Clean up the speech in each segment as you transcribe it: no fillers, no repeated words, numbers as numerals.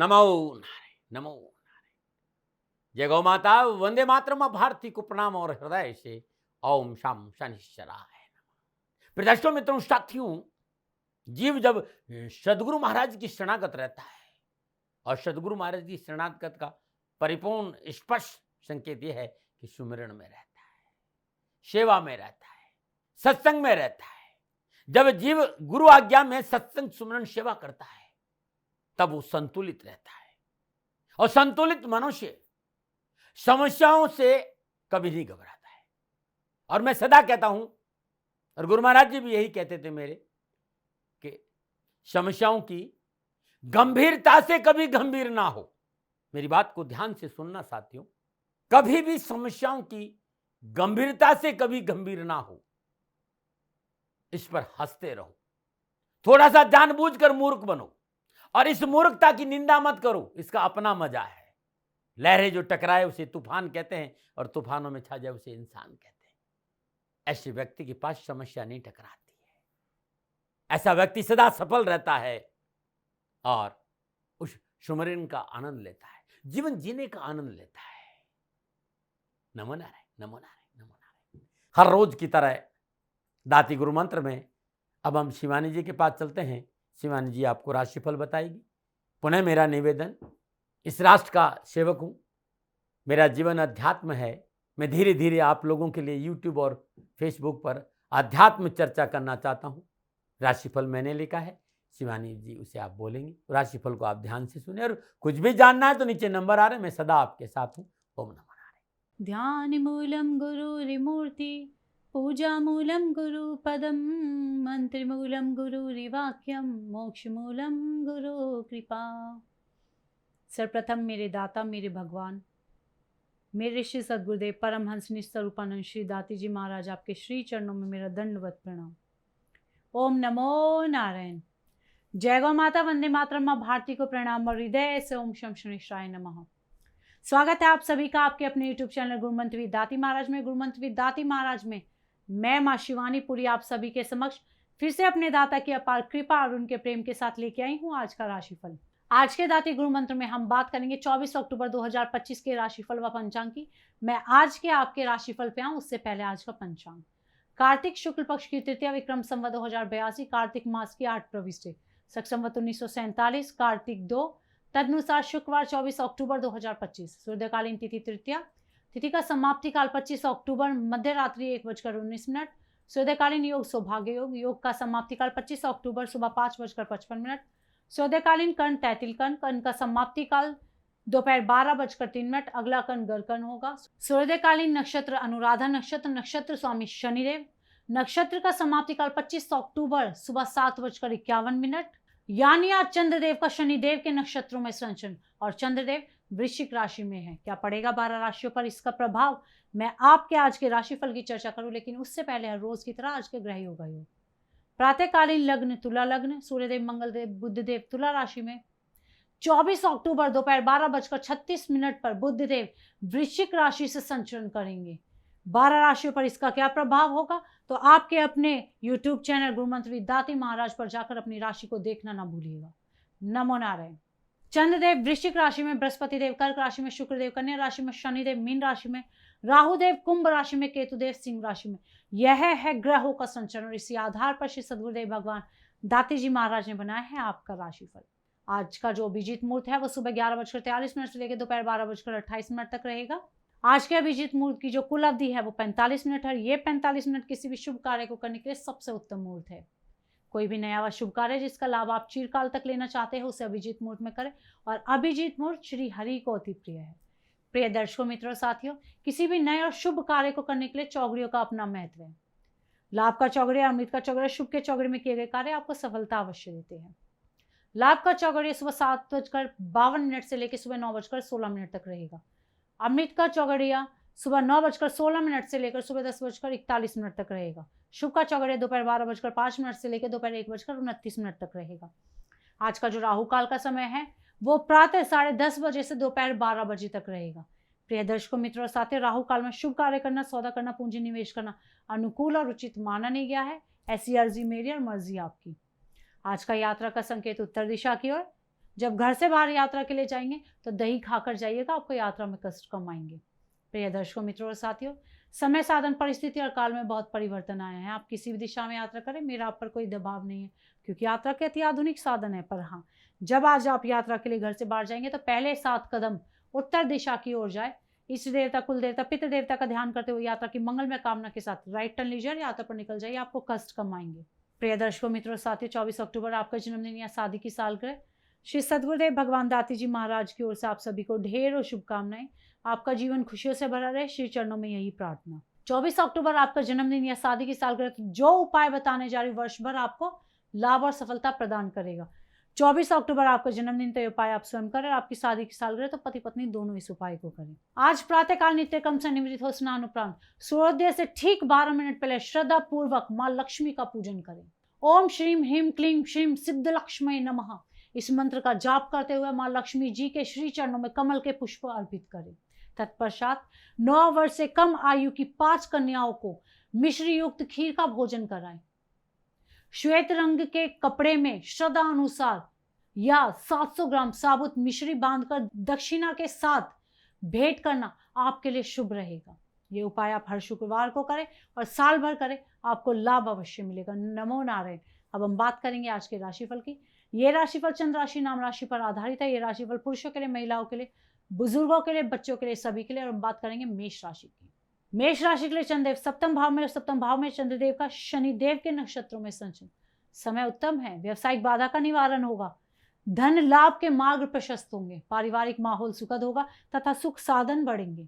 नमो नारायण, नमो नारायण। जय गौ माता, वंदे मातरम। भारती को प्रणाम और हृदय से ओम शाम शनिश्चराय नमः। प्रदर्शनों मित्रों, साथियों, जीव जब सदगुरु महाराज की शरणागत रहता है और सदगुरु महाराज की शरणागत का परिपूर्ण स्पष्ट संकेत यह है कि सुमिरन में रहता है, सेवा में रहता है, सत्संग में रहता है। जब जीव गुरु आज्ञा में सत्संग सुमिरन सेवा करता है तब वो संतुलित रहता है, और संतुलित मनुष्य समस्याओं से कभी नहीं घबराता है। और मैं सदा कहता हूं, और गुरु महाराज जी भी यही कहते थे मेरे, कि समस्याओं की गंभीरता से कभी गंभीर ना हो। मेरी बात को ध्यान से सुनना साथियों, कभी भी समस्याओं की गंभीरता से कभी गंभीर ना हो, इस पर हंसते रहो। थोड़ा सा जानबूझकर मूर्ख बनो और इस मूर्खता की निंदा मत करो, इसका अपना मजा है। लहरें जो टकराए उसे तूफान कहते हैं, और तूफानों में छा जाए उसे इंसान कहते हैं। ऐसे व्यक्ति के पास समस्या नहीं टकराती है। ऐसा व्यक्ति सदा सफल रहता है और उस सुमिरन का आनंद लेता है, जीवन जीने का आनंद लेता है। नमो नारायण, नमो नारायण, नमो नारायण। हर रोज की तरह दाती गुरु मंत्र में अब हम शिवानी जी के पास चलते हैं। शिवानी जी आपको राशिफल बताएगी। पुनः मेरा निवेदन, इस राष्ट्र का सेवक हूं, मेरा जीवन अध्यात्म है। मैं धीरे धीरे आप लोगों के लिए यूट्यूब और फेसबुक पर अध्यात्म चर्चा करना चाहता हूं। राशिफल मैंने लिखा है, शिवानी जी उसे आप बोलेंगे। राशिफल को आप ध्यान से सुने, और कुछ भी जानना है तो नीचे नंबर आ रहे हैं, मैं सदा आपके साथ हूं। ओम नमो नारायण। ध्यान मूलम गुरुरिमूर्ति, पूजा मूलम गुरुपदम, मंत्र मूलम गुरुरिवाक्यम, मोक्ष मूलम गुरु कृपा। सर्वप्रथम मेरे दाता, मेरे भगवान, मेरे श्री सद्गुरुदेव परमहंस निस्वरूपानंद श्री दाती जी महाराज, आपके श्री चरणों में मेरा दंडवत प्रणाम। ओम नमो नारायण। जय गौ माता, वंदे मातरम। मां भारती को प्रणाम और हृदय से ओम शम शनिश्चराय नमः। स्वागत है आप सभी का आपके अपने यूट्यूब चैनल गुरुमंत्र विद दाती महाराज में। गुरुमंत्र विद दाती महाराज में मैं मां शिवानी पुरी आप सभी के समक्ष फिर से अपने दाता की अपार कृपा और उनके प्रेम के साथ लेके आई हूं आज का राशिफल। आज के दाती गुरुमंत्र में हम बात करेंगे 24 अक्टूबर 2025 के राशिफल व पंचांग की। मैं आज के आपके राशिफल पे आऊं उससे पहले आज का पंचांग। कार्तिक शुक्ल पक्ष की तृतीया, विक्रम संवत 2082, कार्तिक मास की 8 प्रविष्टि, शक संवत 1947, कार्तिक 2, तदनुसार शुक्रवार 24 अक्टूबर 2025, सूर्यकालीन तिथि तृतीया, तिथि का समाप्ति काल 25 अक्टूबर मध्य रात्रि 1:19, सूर्यकालीन योग सौभाग्य योग, योग का समाप्ति काल 25 अक्टूबर सुबह 5:55, सूर्यकालीन कर्ण तैतिल कर्ण, कर्ण का समाप्ति काल दोपहर 12:03, अगला कर्ण गरकर्ण होगा। सूर्यकालीन नक्षत्र अनुराधा नक्षत्र, नक्षत्र स्वामी शनिदेव, नक्षत्र का समाप्ति काल 25 अक्टूबर सुबह 7:51, यानी आज चंद्रदेव का शनिदेव के नक्षत्रों में संचरण, और चंद्रदेव वृश्चिक राशि में है। क्या पड़ेगा 12 राशियों पर इसका प्रभाव, मैं आपके आज के राशिफल की चर्चा करूं, लेकिन उससे पहले हर रोज की तरह आज के ग्रह योग योग। प्रातःकालीन लग्न तुला लग्न, सूर्यदेव मंगलदेव बुधदेव तुला राशि में। 24 अक्टूबर दोपहर 12:36 पर बुधदेव वृश्चिक राशि से संचरण करेंगे। 12 राशियों पर इसका क्या प्रभाव होगा, तो आपके अपने YouTube चैनल गुरुमंत्र विद दाती महाराज पर जाकर अपनी राशि को देखना ना भूलिएगा। नमो नारायण। चंद्रदेव वृश्चिक राशि में, बृहस्पति देव कर्क राशि में, शुक्रदेव कन्या राशि में, शनिदेव मीन राशि में, राहुदेव कुंभ राशि में, केतुदेव सिंह राशि में। यह है ग्रहों का संचरण, और इसी आधार पर श्री सद्गुरुदेव भगवान दाती जी महाराज ने बनाया है आपका राशिफल। आज का जो अभिजीत मुहूर्त है वो सुबह 11:43 से लेकर दोपहर 12:28 तक रहेगा। आज के अभिजीत मुहूर्त की जो कुल अवधि है वो 45 मिनट है। ये 45 मिनट किसी भी शुभ कार्य को करने के लिए सबसे उत्तम मुहूर्त है। कोई भी नया व शुभ कार्य जिसका लाभ आप चिरकाल तक लेना चाहते हैं उसे अभिजीत मुहूर्त में करें, और अभिजीत मुहूर्त श्री हरि को अति प्रिय है। प्रिय दर्शकों, मित्रों, साथियों, किसी भी नए और शुभ कार्य को करने के लिए चौघड़ियों का अपना महत्व है। लाभ का चौघड़िया, अमृत का चौघड़िया, शुभ के चौघड़े में किए गए कार्य आपको सफलता अवश्य देते हैं। लाभ का चौघड़िया सुबह 7:52 से लेकर सुबह 9:16 तक रहेगा। अमृत का चौघड़िया सुबह 9:16 से लेकर सुबह 10:41 तक रहेगा। शुभ का चौघड़िया दोपहर 12:05 से लेकर दोपहर 1:29 तक रहेगा। आज का जो राहु काल का समय है वो प्रातः 10:30 बजे से दोपहर 12 बजे तक रहेगा। प्रिय दर्शकों, मित्रों, साथ ही राहु काल में शुभ कार्य करना, सौदा करना, पूंजी निवेश करना अनुकूल और उचित माना नहीं गया है। ऐसी अर्जी मेरी और मर्जी आपकी। आज का यात्रा का संकेत उत्तर दिशा की ओर, जब घर से बाहर यात्रा के लिए जाएंगे तो दही खाकर जाइएगा, आपको यात्रा में कष्ट कम आएंगे। प्रिय दर्शकों, मित्रों और साथियों, समय, साधन, परिस्थिति और काल में बहुत परिवर्तन आए हैं। आप किसी भी दिशा में यात्रा करें, मेरा आप पर कोई दबाव नहीं है, क्योंकि यात्रा के अति आधुनिक साधन है। पर हाँ, जब आज आप यात्रा के लिए घर से बाहर जाएंगे तो पहले 7 कदम उत्तर दिशा की ओर जाए। इष्ट देवता, कुल देवता, पितृ देवता का ध्यान करते हुए यात्रा की मंगलमय कामना के साथ राइट टर्न लीजिए और यात्रा पर निकल जाइए, आपको कष्ट कम आएंगे। प्रिय दर्शकों, मित्रों और साथियों, 24 अक्टूबर आपका जन्मदिन या शादी की सालगिरह। श्री सद्गुरुदेव भगवान दाती जी महाराज की ओर से आप सभी को ढेरों शुभकामनाएं। आपका जीवन खुशियों से भरा रहे, श्री चरणों में यही प्रार्थना। 24 अक्टूबर आपका जन्मदिन या शादी की सालगिरह, तो जो उपाय बताने जा रही वर्ष भर आपको लाभ और सफलता प्रदान करेगा। 24 अक्टूबर आपका जन्मदिन, तो ये उपाय आप स्वयं करें। आपकी शादी की सालगिरह तो पति पत्नी दोनों इस उपाय को करें। आज प्रातःकाल नित्य क्रम से निवृत्त हो स्नान उपरांत सूर्योदय से ठीक 12 मिनट पहले श्रद्धा पूर्वक माँ लक्ष्मी का पूजन करें। ओम श्रीम ह्रीम क्लीम श्रीम सिद्ध लक्ष्मी नमः, इस मंत्र का जाप करते हुए माँ लक्ष्मी जी के श्री चरणों में कमल के पुष्प अर्पित करें। तत्पश्चात 9 वर्ष से कम आयु की 5 कन्याओं को मिश्री युक्त खीर का भोजन कराएं। श्वेत रंग के कपड़े में श्रद्धा अनुसार या 700 ग्राम साबुत मिश्री बांधकर दक्षिणा के साथ भेंट करना आपके लिए शुभ रहेगा। ये उपाय आप हर शुक्रवार को करें और साल भर करें, आपको लाभ अवश्य मिलेगा। नमो नारायण। अब हम बात करेंगे आज के राशिफल की। ये राशिफल चंद्र राशि नाम राशि पर आधारित है। ये राशिफल पुरुषों के लिए, महिलाओं के लिए, बुजुर्गों के लिए, बच्चों के लिए, सभी के लिए। और हम बात करेंगे मेष राशि की। मेष राशि के लिए चंद्रदेव सप्तम भाव में, सप्तम भाव में चंद्रदेव का शनिदेव के नक्षत्रों में संचरण। समय उत्तम है, व्यवसायिक बाधा का निवारण होगा, धन लाभ के मार्ग प्रशस्त होंगे, पारिवारिक माहौल सुखद होगा तथा सुख साधन बढ़ेंगे,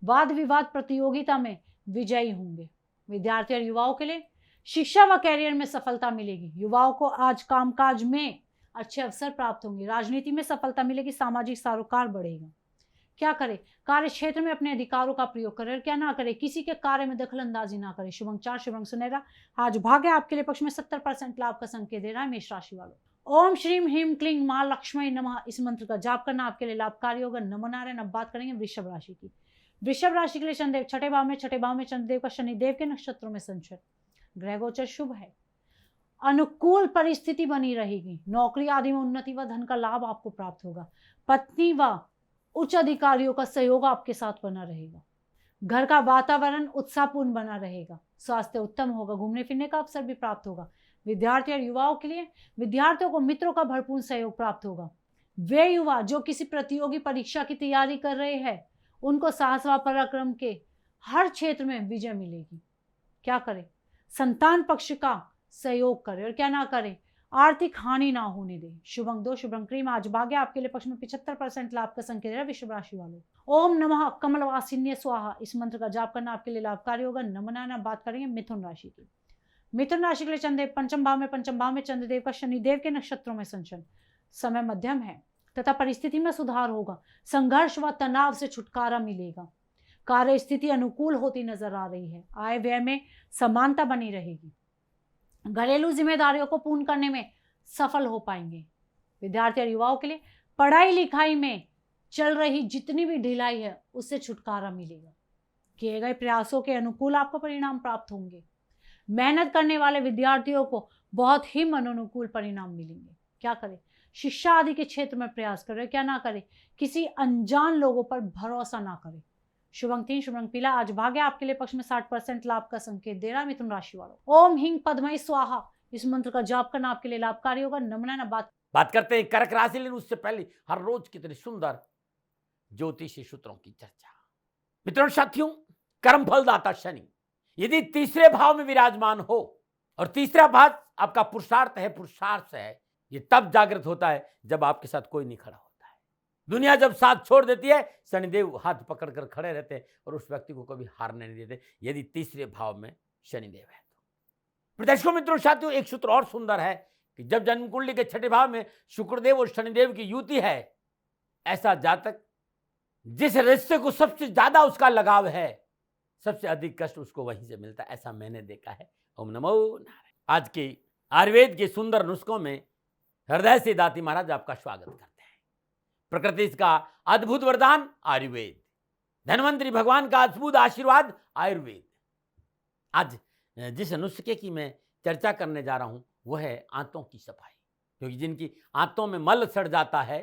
वाद विवाद प्रतियोगिता में विजयी होंगे। विद्यार्थी और युवाओं के लिए शिक्षा व कैरियर में सफलता मिलेगी। युवाओं को आज कामकाज में अच्छे अवसर प्राप्त होंगे, राजनीति में सफलता मिलेगी, सामाजिक सरोकार बढ़ेगा। क्या करें? कार्य क्षेत्र में अपने अधिकारों का प्रयोग करें और क्या ना करें, किसी के कार्य में दखल अंदाजी ना करें। शुभ अंक 4, शुभ रंग सुनहरा। आज भाग्य आपके लिए पक्ष में 70% लाभ का संकेत दे रहा है मेष राशि वालों। ओम श्रीम ह्रीम क्लीं माँ लक्ष्मी नमः, इस मंत्र का जाप करना आपके लिए लाभकारी होगा। नमो नारायण। अब बात करेंगे वृषभ राशि की। वृषभ राशि के लिए चंद्रदेव छठे भाव में, छठे भाव में चंद्रदेव का शनिदेव के नक्षत्रों में संचरण। ग्रह गोचर शुभ है, अनुकूल परिस्थिति बनी रहेगी, नौकरी आदि में उन्नति व धन का लाभ आपको प्राप्त होगा। पत्नी व उच्च अधिकारियों का सहयोग आपके साथ बना रहेगा। घर का वातावरण उत्साहपूर्ण बना रहेगा, स्वास्थ्य उत्तम होगा, घूमने फिरने का अवसर भी प्राप्त होगा। विद्यार्थी और युवाओं के लिए विद्यार्थियों को मित्रों का भरपूर सहयोग प्राप्त होगा। वे युवा जो किसी प्रतियोगी परीक्षा की तैयारी कर रहे हैं, उनको साहस व पराक्रम के हर क्षेत्र में विजय मिलेगी। क्या करें? संतान पक्ष का सहयोग करें और क्या ना करें, आर्थिक हानि ना होने दें। शुभ अंक 2, शुभ रंग क्रीम। आज भाग्य आपके लिए पक्ष में 75% लाभ का संकेत है वृषभ राशि वालों। ओम नमः कमलवासिन्य स्वाहा, इस मंत्र का जाप करना आपके लिए लाभकारी होगा। नमना। बात करेंगे मिथुन राशि की। मिथुन राशि के लिए चंद्रदेव पंचम भाव में चंद्रदेव का शनिदेव के नक्षत्रों में संचरण। समय मध्यम है तथा परिस्थिति में सुधार होगा, संघर्ष व तनाव से छुटकारा मिलेगा, कार्य स्थिति अनुकूल होती नजर आ रही है, आय व्यय में समानता बनी रहेगी, घरेलू जिम्मेदारियों को पूर्ण करने में सफल हो पाएंगे। विद्यार्थी और युवाओं के लिए पढ़ाई लिखाई में चल रही जितनी भी ढिलाई है उससे छुटकारा मिलेगा, किए गए प्रयासों के अनुकूल आपको परिणाम प्राप्त होंगे। मेहनत करने वाले विद्यार्थियों को बहुत ही मनोनुकूल परिणाम मिलेंगे। क्या करें? शिक्षा आदि के क्षेत्र में प्रयास करें, क्या ना करें, किसी अनजान लोगों पर भरोसा ना करें। शुभ अंक 3, शुभ रंग पीला। आज भाग्य आपके लिए पक्ष में 60% लाभ का संकेत दे रहा है मिथुन राशि वालों। ओम हिंग पद्मय स्वाहा, इस मंत्र का जाप करना आपके लिए लाभकारी होगा। नमना। बात करते हैं कर्क राशि, लेकिन उससे पहले हर रोज कितने सुंदर ज्योतिषी सूत्रों की चर्चा। मित्रों साथियों, कर्म फलदाता शनि यदि तीसरे भाव में विराजमान हो, और तीसरा भाव आपका पुरुषार्थ है, पुरुषार्थ है, ये तब जागृत होता है जब आपके साथ कोई नहीं खड़ा होता है। दुनिया जब साथ छोड़ देती है, शनिदेव हाथ पकड़कर खड़े रहते हैं और उस व्यक्ति को कभी हारने नहीं देते, यदि तीसरे भाव में शनिदेव है तो। दर्शकों मित्रों साथियों, एक सूत्र और सुंदर है कि जब जन्म कुंडली के छठे भाव में शुक्रदेव और शनिदेव की युति है, ऐसा जातक जिस रिश्ते को सबसे ज्यादा उसका लगाव है, सबसे अधिक कष्ट उसको वहीं से मिलता है, ऐसा मैंने देखा है। ओम नमो नारायण। आज के आयुर्वेद के सुंदर नुस्खों में हृदय से दाती महाराज आपका स्वागत करते हैं। प्रकृति का अद्भुत वरदान आयुर्वेद, धन्वंतरी भगवान का अद्भुत आशीर्वाद आयुर्वेद। आज जिस नुस्खे की मैं चर्चा करने जा रहा हूं वो है आंतों की सफाई। क्योंकि जिनकी आंतों में मल सड़ जाता है,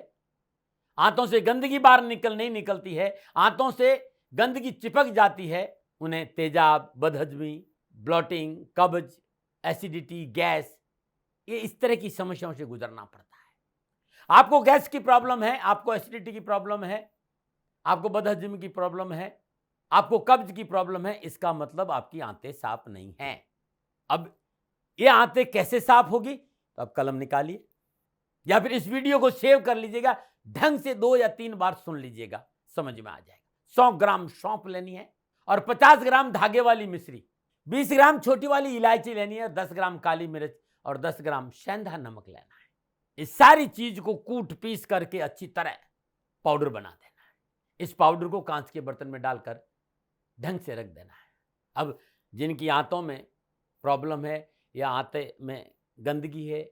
आंतों से गंदगी बाहर नहीं निकलती है, आंतों से गंदगी चिपक जाती है, उन्हें तेजाब, बदहजमी, ब्लॉटिंग, कब्ज, एसिडिटी, गैस, ये इस तरह की समस्याओं से गुजरना पड़ता है। आपको गैस की प्रॉब्लम है, आपको एसिडिटी की प्रॉब्लम है, आपको बदहजमी की प्रॉब्लम है, आपको कब्ज की प्रॉब्लम है, इसका मतलब आपकी आंतें साफ नहीं हैं। अब ये आंतें कैसे साफ होगी? तो आप कलम निकालिए या फिर इस वीडियो को सेव कर लीजिएगा, ढंग से 2 या 3 बार सुन लीजिएगा, समझ में आ जाएगा। 100 ग्राम सौंफ लेनी है और 50 ग्राम धागे वाली मिश्री, 20 ग्राम छोटी वाली इलायची लेनी है, 10 ग्राम काली मिर्च और 10 ग्राम सेंधा नमक लेना है। इस सारी चीज को कूट पीस करके अच्छी तरह पाउडर बना देना है। इस पाउडर को कांच के बर्तन में डालकर ढंग से रख देना है। अब जिनकी आंतों में प्रॉब्लम है या आंतें में गंदगी है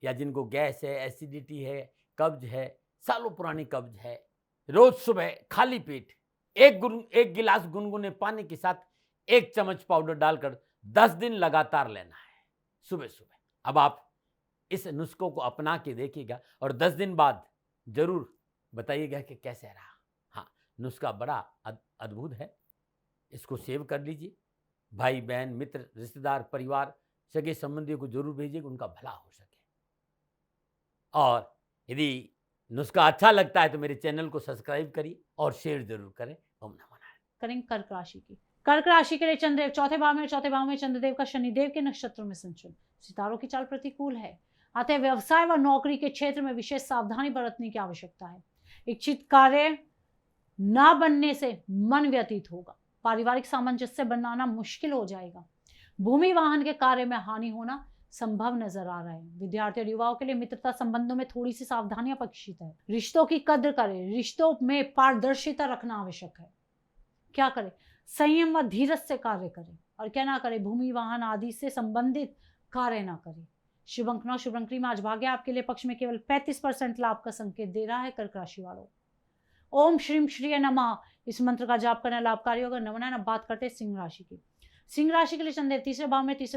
या जिनको गैस है, एसिडिटी है, कब्ज है, सालों पुरानी कब्ज है, रोज सुबह खाली पेट एक गिलास गुनगुने पानी के साथ 1 चम्मच पाउडर डालकर 10 दिन लगातार लेना है, सुबह सुबह। अब आप इस नुस्खों को अपना के देखिएगा और 10 दिन बाद जरूर बताइएगा कि कैसे रहा। हाँ, नुस्खा बड़ा अद्भुत है, इसको सेव कर लीजिए। भाई बहन, मित्र, रिश्तेदार, परिवार, सगे संबंधियों को जरूर भेजिए, उनका भला हो सके। और यदि नुस्खा अच्छा लगता है तो मेरे चैनल को सब्सक्राइब करिए और शेयर जरूर करें। ओम नमः नारायण। करेंगे कर्क राशि की। कर्क राशि के लिए चंद्रदेव चौथे भाव में चंद्रदेव का शनिदेव के नक्षत्रों में संचरण। सितारों की चाल प्रतिकूल है, अतः व्यवसाय व नौकरी के क्षेत्र में विशेष सावधानी बरतने की आवश्यकता है। इच्छित कार्य न बनने से मन व्यतीत होगा, पारिवारिक सामंजस्य बनाना मुश्किल हो जाएगा, भूमि वाहन के कार्य में हानि होना संभव नजर आ रहा है। विद्यार्थी और युवाओं के लिए मित्रता संबंधों में थोड़ी सी सावधानी अपेक्षित है। रिश्तों की कद्र करें, रिश्तों में पारदर्शिता रखना आवश्यक है। क्या करें? संयम व धीरज से कार्य करें और क्या ना करें, भूमि वाहन आदि से संबंधित कार्य ना करें। शुभ अंक 9, शुभ अंक आज भाग्य आपके लिए पक्ष में केवल 35% लाभ का संकेत दे रहा है। कर्क राशि वालों, ओम श्रीम श्री नमः इस मंत्र का जाप करना लाभकारी होगा। नवना बात करते हैं सिंह राशि की। सिंह राशि के लिए चंद्रदेव तीसरे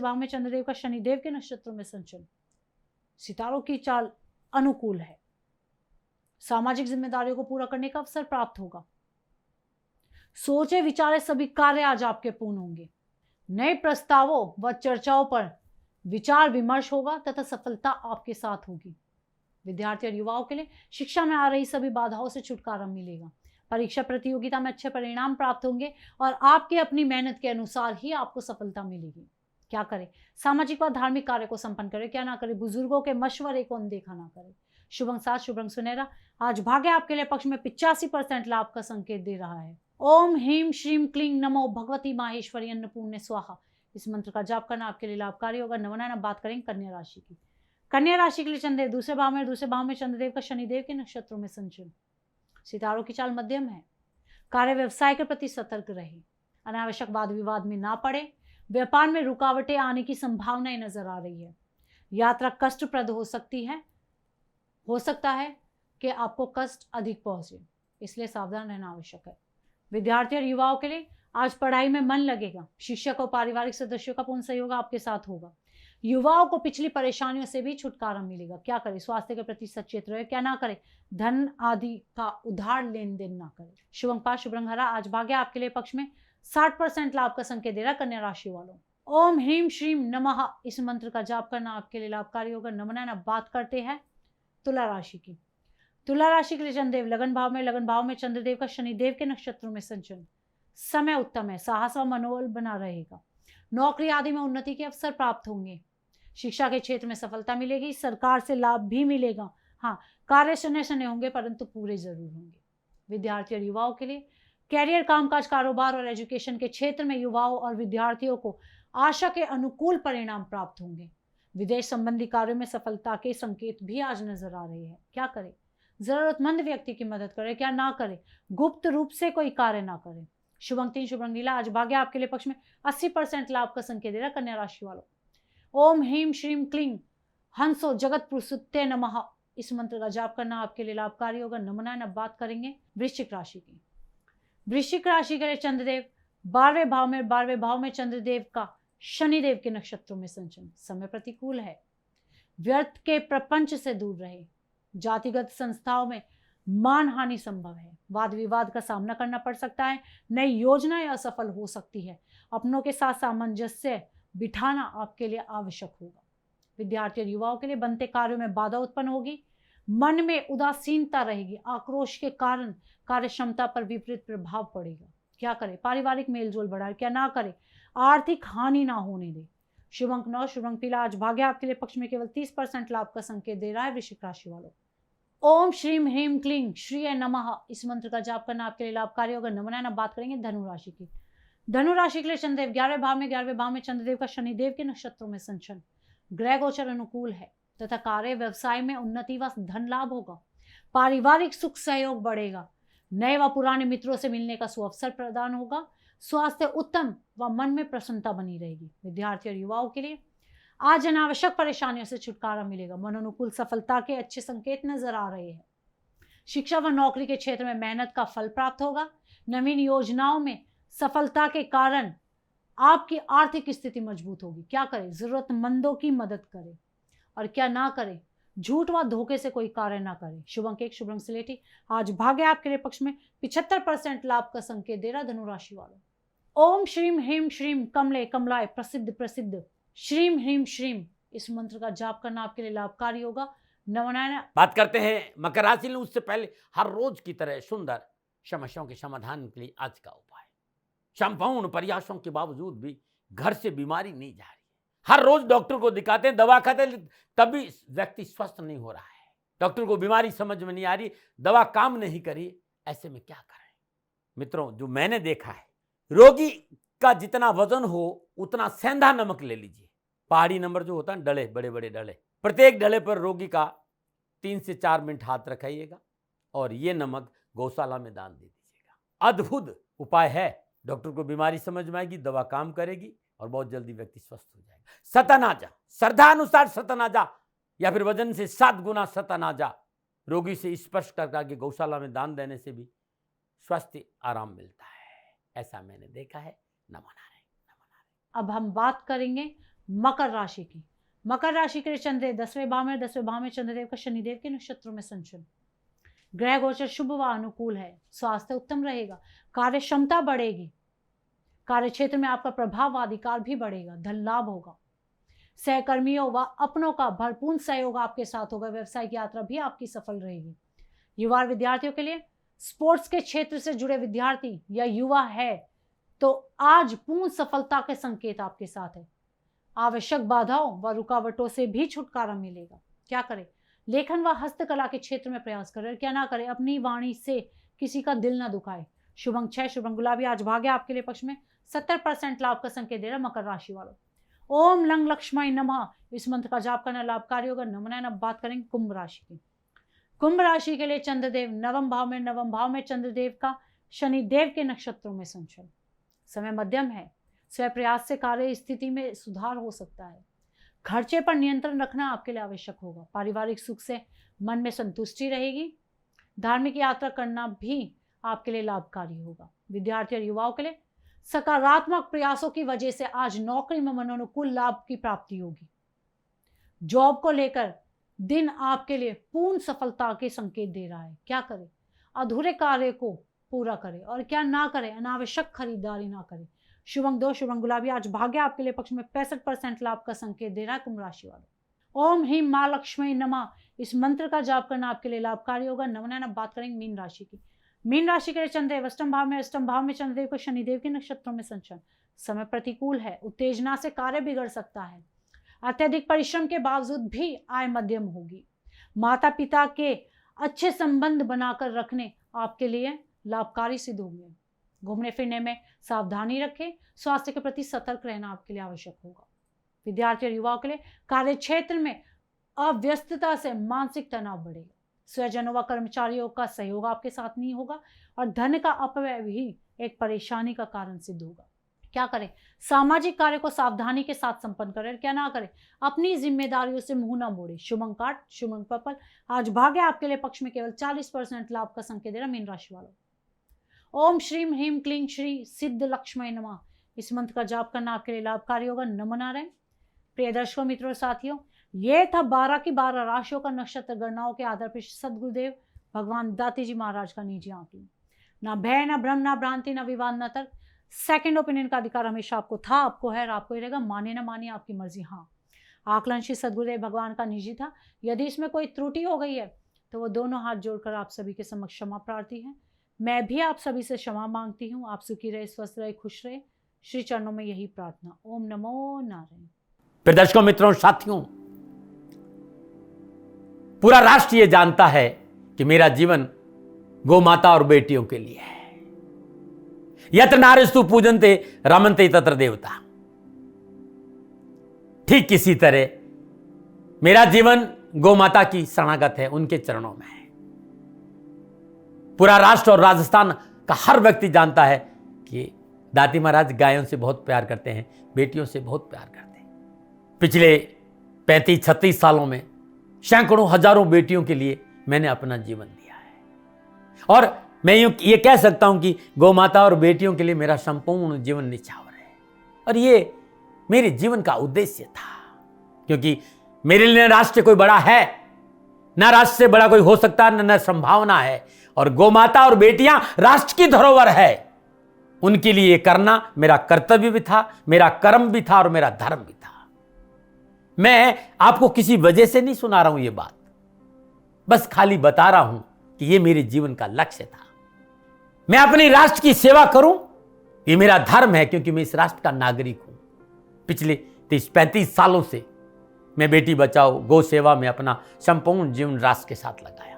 भाव में चंद्रदेव का शनिदेव के नक्षत्रों में संचरण। सितारों की चाल अनुकूल है, सामाजिक जिम्मेदारियों को पूरा करने का अवसर प्राप्त होगा। सोचे विचारे सभी कार्य आज आपके पूर्ण होंगे। नए प्रस्तावों व चर्चाओं पर विचार विमर्श होगा तथा सफलता आपके साथ होगी। विद्यार्थी और युवाओं के लिए शिक्षा में आ रही सभी बाधाओं से छुटकारा मिलेगा। परीक्षा प्रतियोगिता में अच्छे परिणाम प्राप्त होंगे और आपके अपनी मेहनत के अनुसार ही आपको सफलता मिलेगी। क्या करें? सामाजिक व धार्मिक कार्य को संपन्न करें। क्या ना करें? बुजुर्गों के मशवरे को अनदेखा ना करें। शुभ अंक 7, शुभ अंक सुनहरा आज भाग्य आपके लिए पक्ष में 85% लाभ का संकेत दे रहा है। ओम ह्रीम श्रीम क्लीं नमो भगवती माहेश्वरी अन्नपूर्णे स्वाहा इस मंत्र का जाप करना आपके लिए लाभकारी होगा। नवना बात करेंगे कन्या राशि की। कन्या राशि के लिए चंद्रदेव दूसरे भाव में चंद्रदेव का शनिदेव के नक्षत्रों में संचरण। सितारों की चाल मध्यम है, कार्य व्यवसाय के प्रति सतर्क रहे, अनावश्यक वाद विवाद में ना पड़े। व्यापार में रुकावटें आने की संभावनाएं नजर आ रही है। यात्रा कष्टप्रद हो सकता है कि आपको कष्ट अधिक पहुंचे, इसलिए सावधान रहना आवश्यक है। विद्यार्थी और युवाओं के लिए आज पढ़ाई में मन लगेगा। शिक्षक और पारिवारिक सदस्यों का पूर्ण सहयोग आपके साथ होगा। युवाओं को पिछली परेशानियों से भी छुटकारा मिलेगा। क्या करें? स्वास्थ्य के प्रति सचेत रहे। क्या ना करें? धन आदि का उधार लेन देन ना करें। शुभ अंक 5, शुभ रंग हरा आज भाग्य आपके लिए पक्ष में 60% लाभ का संकेत दे रहा कन्या राशि वालों। ओम ह्रीम श्रीम नमः इस मंत्र का जाप करना आपके लिए लाभकारी होगा। नमना बात करते हैं तुला राशि की। तुला राशि के लिए चंद्रदेव लगन भाव में चंद्रदेव का शनिदेव के नक्षत्रों में संचरण। समय उत्तम है, साहस व मनोबल बना रहेगा। नौकरी आदि में उन्नति के अवसर प्राप्त होंगे। शिक्षा के क्षेत्र में सफलता मिलेगी। सरकार से लाभ भी मिलेगा। हाँ, कार्य शने होंगे परंतु पूरे जरूर होंगे। विद्यार्थी और युवाओं के लिए कैरियर, कामकाज, कारोबार और एजुकेशन के क्षेत्र में युवाओं और विद्यार्थियों को आशा के अनुकूल परिणाम प्राप्त होंगे। विदेश संबंधी कार्यों में सफलता के संकेत भी आज नजर आ रहे हैं। क्या करें? जरूरतमंद व्यक्ति की मदद करें। क्या ना करें? गुप्त रूप से कोई कार्य ना करें। शुभ अंक 3, शुभ रंग नीला आज भाग्य आपके लिए पक्ष में 80% लाभ का संकेत दे रहा कन्या राशि वालों। ओम ह्रीम श्रीम क्लीं हंसो जगत प्रसुत्ते नमः इस मंत्र का जाप करना आपके लिए लाभकारी होगा। नमना बात करेंगे वृश्चिक राशि की। वृश्चिक राशि के लिए चंद्रदेव 12वें भाव में चंद्रदेव का शनिदेव के नक्षत्रों में संचरण। समय प्रतिकूल है, व्यर्थ के प्रपंच से दूर रहे। जातिगत संस्थाओं में मानहानि संभव है। वाद विवाद का सामना करना पड़ सकता है। नई योजनाएं असफल हो सकती है। अपनों के साथ सामंजस्य बिठाना आपके लिए आवश्यक होगा। विद्यार्थी और युवाओं के लिए बनते कार्यों में बाधा उत्पन्न होगी। मन में उदासीनता रहेगी। आक्रोश के कारण कार्य क्षमता पर विपरीत प्रभाव पड़ेगा। क्या करें? पारिवारिक मेलजोल बढ़ाए, क्या ना करें? आर्थिक हानि ना होने दे। शुभ अंक 9, शुभ अंक पीला। आज भाग्य आपके लिए पक्ष में केवल 30% लाभ का संकेत दे रहा है वृश्चिक राशि वालों। ओम श्रीम ह्रीम क्लीं श्रीय नमः इस मंत्र का जाप करना आपके लिए लाभकारी होगा। नमन। बात करेंगे धनु राशि की। धनु राशि के लिए चंद्रदेव 11वें भाव में, 11वें भाव में चंद्रदेव का शनिदेव के नक्षत्रों में संचरण। ग्रह गोचर अनुकूल है तथा कार्य व्यवसाय में उन्नति व धन लाभ होगा। पारिवारिक सुख सहयोग बढ़ेगा। नए व पुराने मित्रों से मिलने का सुअवसर प्रदान होगा। स्वास्थ्य उत्तम व मन में प्रसन्नता बनी रहेगी। विद्यार्थी और युवाओं के लिए आज अनावश्यक परेशानियों से छुटकारा मिलेगा। मनोनुकूल सफलता के अच्छे संकेत नजर आ रहे हैं। शिक्षा व नौकरी के क्षेत्र में मेहनत का फल प्राप्त होगा। नवीन योजनाओं में सफलता के कारण आपकी आर्थिक स्थिति मजबूत होगी। क्या करें? जरूरतमंदों की मदद करें और क्या ना करें? झूठ व धोखे से कोई कार्य ना करें। शुभ अंक 1, शुभ अंक स्लेटी। आज भाग्य आपके लिए पक्ष में 75% लाभ का संकेत दे रहा धनु राशि वालों। ओम श्रीम ह्रीम श्रीम कमले कमलाय प्रसिद्ध प्रसिद्ध श्रीम ह्रीम श्रीम इस मंत्र का जाप करना आपके लिए लाभकारी होगा। नवनारायण। बात करते हैं मकर राशि में। उससे पहले हर रोज की तरह सुंदर समस्याओं के समाधान के लिए आज का उपाय। संपूर्ण प्रयासों के बावजूद भी घर से बीमारी नहीं जा रही है। हर रोज डॉक्टर को दिखाते हैं, दवा खाते हैं, तब भी व्यक्ति स्वस्थ नहीं हो रहा है। डॉक्टर को बीमारी समझ में नहीं आ रही, दवा काम नहीं करी। ऐसे में क्या करें? मित्रों, जो मैंने देखा है, रोगी का जितना वजन हो उतना सेंधा नमक ले लीजिए। पहाड़ी नंबर जो होता है, डले, बड़े बड़े डले, प्रत्येक डले पर रोगी का 3 से 4 मिनट हाथ रखाइएगा और ये नमक गौशाला में दान दे दीजिएगा। अद्भुत उपाय है। डॉक्टर को बीमारी समझ में आएगी, दवा काम करेगी और बहुत जल्दी व्यक्ति स्वस्थ हो जाएगा। सतनाजा, श्रद्धा अनुसार सतनाजा या फिर वजन से 7 गुना सतनाजा रोगी से स्पर्श करके गौशाला में दान देने से भी स्वास्थ्य आराम मिलता है। ऐसा मैंने देखा है। नमन नारायण, नमन नारायण। अब हम बात करेंगे मकर राशि की। मकर राशि के लिए चंद्रदेव 10वें भाव में, 10वें भाव में चंद्रदेव का शनिदेव के नक्षत्रों में संचरण। ग्रह गोचर शुभ व अनुकूल है। स्वास्थ्य उत्तम रहेगा। कार्य क्षमता बढ़ेगी। कार्य क्षेत्र में आपका प्रभाव व अधिकार भी बढ़ेगा। धन लाभ होगा। सहकर्मियों व अपनों का भरपूर सहयोग आपके साथ होगा। व्यवसायिक यात्रा भी आपकी सफल रहेगी। युवा विद्यार्थियों के लिए स्पोर्ट्स के क्षेत्र से जुड़े विद्यार्थी या युवा है तो आज पूर्ण सफलता के संकेत आपके साथ है। आवश्यक बाधाओं व रुकावटों से भी छुटकारा मिलेगा। क्या करें? लेखन व हस्तकला के क्षेत्र में प्रयास करें। क्या ना करें? अपनी वाणी से किसी का दिल ना दुखाए। शुभ अंक 6, शुभ अंक गुलाबी। आज भाग्य आपके लिए पक्ष में 70% लाभ का संकेत दे रहा मकर राशि वालों। ओम लंग लक्ष्मण नमः इस मंत्र का जाप करना लाभकारी होगा। नमन। अब बात करेंगे कुंभ राशि की। कुंभ राशि के लिए चंद्रदेव 9वें भाव में, 9वें भाव में चंद्रदेव का शनिदेव के नक्षत्रों में संचरण। समय मध्यम है। स्वयं प्रयास से कार्य स्थिति में सुधार हो सकता है। खर्चे पर नियंत्रण रखना आपके लिए आवश्यक होगा। पारिवारिक सुख से मन में संतुष्टि रहेगी। धार्मिक यात्रा करना भी आपके लिए लाभकारी होगा। विद्यार्थी और युवाओं के लिए सकारात्मक प्रयासों की वजह से आज नौकरी में मनोनुकूल लाभ की प्राप्ति होगी। जॉब को लेकर दिन आपके लिए पूर्ण सफलता के संकेत दे रहा है। क्या करें? अधूरे कार्य को पूरा करें और क्या ना करें? अनावश्यक खरीदारी ना करें। शुभ अंक 2, शुभ अंक गुलाबी। आज भाग्य आपके लिए पक्ष में 65% लाभ का संकेत दे रहा है कुंभ राशि वालों। ओम ह्रीम मां लक्ष्मी नमः इस मंत्र का जाप करना आपके लिए लाभकारी होगा। नमन। अब बात करेंगे मीन राशि की। मीन राशि के लिए चंद्रदेव 8वें भाव में, 8वें भाव में चंद्रदेव को शनिदेव के नक्षत्रों में संचरण। समय प्रतिकूल है। उत्तेजना से कार्य बिगड़ सकता है। अत्यधिक परिश्रम के बावजूद भी आय मध्यम होगी। माता पिता के अच्छे संबंध बनाकर रखने आपके लिए लाभकारी सिद्ध होंगे। घूमने फिरने में सावधानी रखें। स्वास्थ्य के प्रति सतर्क रहना आपके लिए आवश्यक होगा। विद्यार्थी और युवाओं के लिए कार्य क्षेत्र में अव्यस्तता से मानसिक तनाव बढ़ेगा। स्वजनों व कर्मचारियों का सहयोग आपके साथ नहीं होगा और धन का अपव्यय भी एक परेशानी का कारण सिद्ध होगा। क्या करें? सामाजिक कार्य को सावधानी के साथ संपन्न करें। क्या ना करें? अपनी जिम्मेदारियों से मुंह ना मोड़े। शुभ अंक 8, शुभ अंक पर्पल। आज भाग्य आपके लिए पक्ष में केवल 40% लाभ का संकेत दे रहा मीन राशि वालों। ओम श्रीम ह्रीम क्लीं श्री सिद्ध लक्ष्मण नमः इस मंत्र का जाप करना आपके लिए लाभकारी होगा। नमन नारायण। प्रिय दर्शकों, मित्रों, साथियों, ये था 12 की 12 राशियों का नक्षत्र गणनाओं के आधार पर सदगुरुदेव भगवान दाती जी महाराज का निजी आंकलन। ना भय, ना भ्रम, ना भ्रांति, ना विवाद, ना तर्क। सेकंड ओपिनियन का अधिकार हमेशा आपको था, आपको है और आपको ही रहेगा। माने ना माने आपकी मर्जी। हाँ, आकलन श्री सदगुरुदेव भगवान का निजी था। यदि इसमें कोई त्रुटि हो गई है तो वो दोनों हाथ जोड़कर आप सभी के समक्ष क्षमा प्रार्थी हैं। मैं भी आप सभी से क्षमा मांगती हूँ। आप सुखी रहे, स्वस्थ रहे, खुश रहे। श्री चरणों में यही प्रार्थना। ओम नमो नारायण। फिर दर्शकों, मित्रों, साथियों, पूरा राष्ट्र ये जानता है कि मेरा जीवन गौ माता और बेटियों के लिए है। यत्र नारीस्तु पूजन्ते रमन्ते तत्र देवता। ठीक किसी तरह मेरा जीवन गौ माता की शरणागत है, उनके चरणों में है। पूरा राष्ट्र और राजस्थान का हर व्यक्ति जानता है कि दाती महाराज गायों से बहुत प्यार करते हैं, बेटियों से बहुत प्यार करते हैं। पिछले 35-36 सालों में सैकड़ों हजारों बेटियों के लिए मैंने अपना जीवन दिया है और मैं ये कह सकता हूं कि गौ माता और बेटियों के लिए मेरा संपूर्ण जीवन निछावर है। और ये मेरे जीवन का उद्देश्य था, क्योंकि मेरे लिए राष्ट्र कोई बड़ा है, ना राष्ट्र से बड़ा कोई हो सकता, न संभावना है। और गौ माता और बेटियां राष्ट्र की धरोहर है। उनके लिए ये करना मेरा कर्तव्य भी था, मेरा कर्म भी था और मेरा धर्म भी था। मैं आपको किसी वजह से नहीं सुना रहा हूं ये बात, बस खाली बता रहा हूं कि ये मेरे जीवन का लक्ष्य था। मैं अपने राष्ट्र की सेवा करूं, ये मेरा धर्म है, क्योंकि मैं इस राष्ट्र का नागरिक हूं। पिछले 30-35 सालों से मैं बेटी बचाओ, गौ सेवा में अपना संपूर्ण जीवन राष्ट्र के साथ लगाया।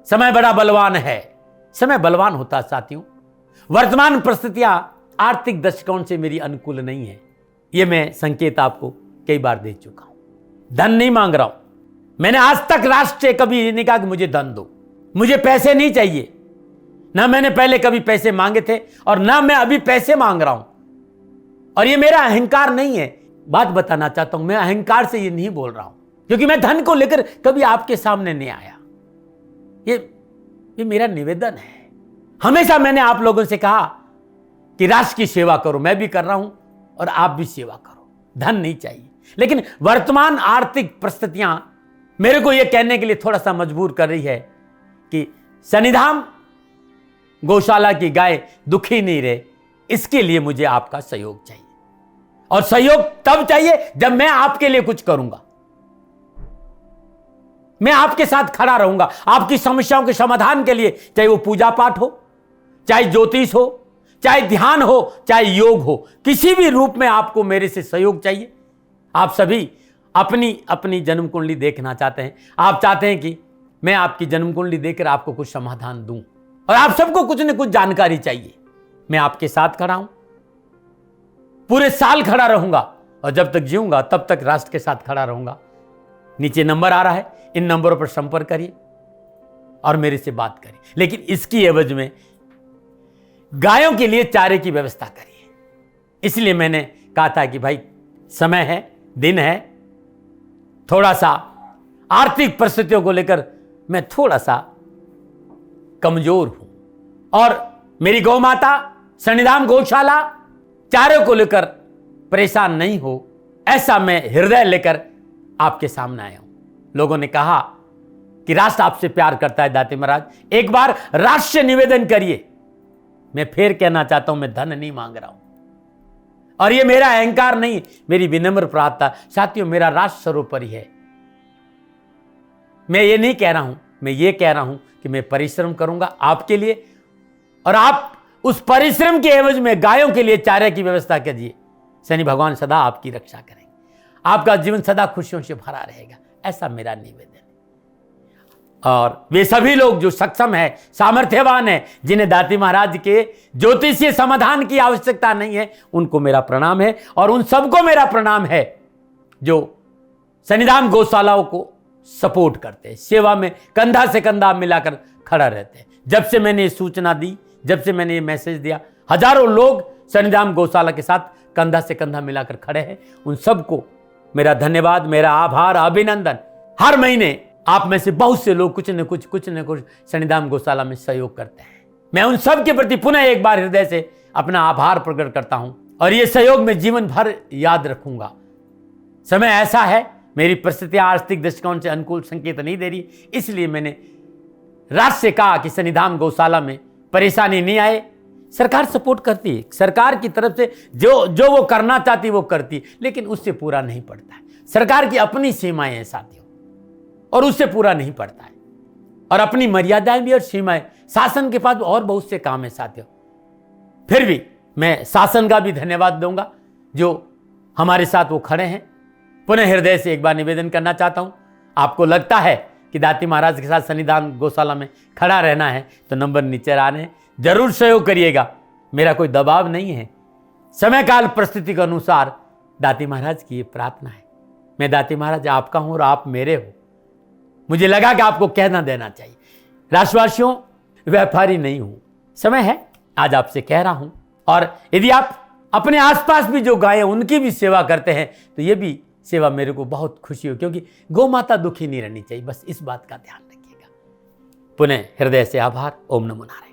समय बड़ा बलवान है, समय बलवान होता है साथियों। वर्तमान परिस्थितियां आर्थिक दृष्टिकोण से मेरी अनुकूल नहीं है, यह मैं संकेत आपको कई बार दे चुका हूं। धन नहीं मांग रहा हूं। मैंने आज तक राष्ट्र से कभी नहीं कहा कि मुझे धन दो, मुझे पैसे नहीं चाहिए। ना मैंने पहले कभी पैसे मांगे थे और ना मैं अभी पैसे मांग रहा हूं। और ये मेरा अहंकार नहीं है। बात बताना चाहता हूं, मैं अहंकार से ये नहीं बोल रहा हूं, क्योंकि मैं धन को लेकर कभी आपके सामने नहीं आया। ये मेरा निवेदन है। हमेशा मैंने आप लोगों से कहा कि राष्ट्र की सेवा करो, मैं भी कर रहा हूं और आप भी सेवा करो। धन नहीं चाहिए, लेकिन वर्तमान आर्थिक परिस्थितियां मेरे को यह कहने के लिए थोड़ा सा मजबूर कर रही है कि शनिधाम गौशाला की गाय दुखी नहीं रहे, इसके लिए मुझे आपका सहयोग चाहिए। और सहयोग तब चाहिए जब मैं आपके लिए कुछ करूंगा। मैं आपके साथ खड़ा रहूंगा, आपकी समस्याओं के समाधान के लिए, चाहे वो पूजा पाठ हो, चाहे ज्योतिष हो, चाहे ध्यान हो, चाहे योग हो, किसी भी रूप में आपको मेरे से सहयोग चाहिए। आप सभी अपनी अपनी जन्म कुंडली देखना चाहते हैं। आप चाहते हैं कि मैं आपकी जन्म कुंडली देखकर आपको कुछ समाधान दूं, और आप सबको कुछ न कुछ जानकारी चाहिए। मैं आपके साथ खड़ा हूं, पूरे साल खड़ा रहूंगा, और जब तक जीऊंगा तब तक राष्ट्र के साथ खड़ा रहूंगा। नीचे नंबर आ रहा है, इन नंबरों पर संपर्क करिए और मेरे से बात करिए। लेकिन इसकी एवज में गायों के लिए चारे की व्यवस्था करिए। इसलिए मैंने कहा था कि भाई समय है, दिन है, थोड़ा सा आर्थिक परिस्थितियों को लेकर मैं थोड़ा सा कमजोर हूं, और मेरी गौ माता शनिधाम गौशाला चारे को लेकर परेशान नहीं हो, ऐसा मैं हृदय लेकर आपके सामने आया हूं। लोगों ने कहा कि राष्ट्र आपसे प्यार करता है दाती महाराज, एक बार राष्ट्र से निवेदन करिए। मैं फिर कहना चाहता हूं, मैं धन नहीं मांग रहा हूं, और ये मेरा अहंकार नहीं, मेरी विनम्र प्रार्थना। साथियों, मेरा राष्ट्र सर्वोपरि है। मैं ये नहीं कह रहा हूं, मैं ये कह रहा हूं कि मैं परिश्रम करूंगा आपके लिए, और आप उस परिश्रम के एवज में गायों के लिए चारे की व्यवस्था कीजिए। शनि भगवान सदा आपकी रक्षा करेंगे, आपका जीवन सदा खुशियों से भरा रहेगा, ऐसा मेरा निवेदन है। और वे सभी लोग जो सक्षम है, सामर्थ्यवान है, जिन्हें दाती महाराज के ज्योतिषीय समाधान की आवश्यकता नहीं है, उनको मेरा प्रणाम है। और उन सबको मेरा प्रणाम है जो शनिधाम गौशालाओं को सपोर्ट करते हैं, सेवा में कंधा से कंधा मिलाकर खड़ा रहते हैं। जब से मैंने ये सूचना दी, जब से मैंने ये मैसेज दिया, हजारों लोग शनिधाम गौशाला के साथ कंधा से कंधा मिलाकर खड़े हैं। उन सबको मेरा धन्यवाद, मेरा आभार, अभिनंदन। हर महीने आप में से बहुत से लोग कुछ न कुछ शनिधाम गौशाला में सहयोग करते हैं। मैं उन सब के प्रति पुनः एक बार हृदय से अपना आभार प्रकट करता हूं, और ये सहयोग मैं जीवन भर याद रखूंगा। समय ऐसा है मेरी परिस्थितियां आर्थिक दृष्टिकोण से अनुकूल संकेत नहीं दे रही, इसलिए मैंने राज से कहा कि सन्निधान गौशाला में परेशानी नहीं आए। सरकार सपोर्ट करती है, सरकार की तरफ से जो वो करना चाहती वो करती, लेकिन उससे पूरा नहीं पड़ता है। सरकार की अपनी सीमाएं हैं साथियों, और उससे पूरा नहीं पड़ता है, और अपनी मर्यादाएं भी और सीमाएं। शासन के पास और बहुत से काम है साथियों। फिर भी मैं शासन का भी धन्यवाद दूंगा जो हमारे साथ वो खड़े हैं। पुनः हृदय से एक बार निवेदन करना चाहता हूं, आपको लगता है कि दाती महाराज के साथ सन्निधान गौशाला में खड़ा रहना है तो नंबर नीचे आ रहे हैं, जरूर सहयोग करिएगा। मेरा कोई दबाव नहीं है, समय काल परिस्थिति के अनुसार दाती महाराज की ये प्रार्थना है। मैं दाती महाराज आपका हूं और आप मेरे हो, मुझे लगा कि आपको कहना देना चाहिए। राशिवासियों, व्यापारी नहीं हूं, समय है आज आपसे कह रहा हूं। और यदि आप अपने आसपास भी जो गायें उनकी भी सेवा करते हैं तो ये भी सेवा मेरे को बहुत खुशी हो, क्योंकि गौ माता दुखी नहीं रहनी चाहिए, बस इस बात का ध्यान रखिएगा। पुनः हृदय से आभार। ओम नमो नारायण।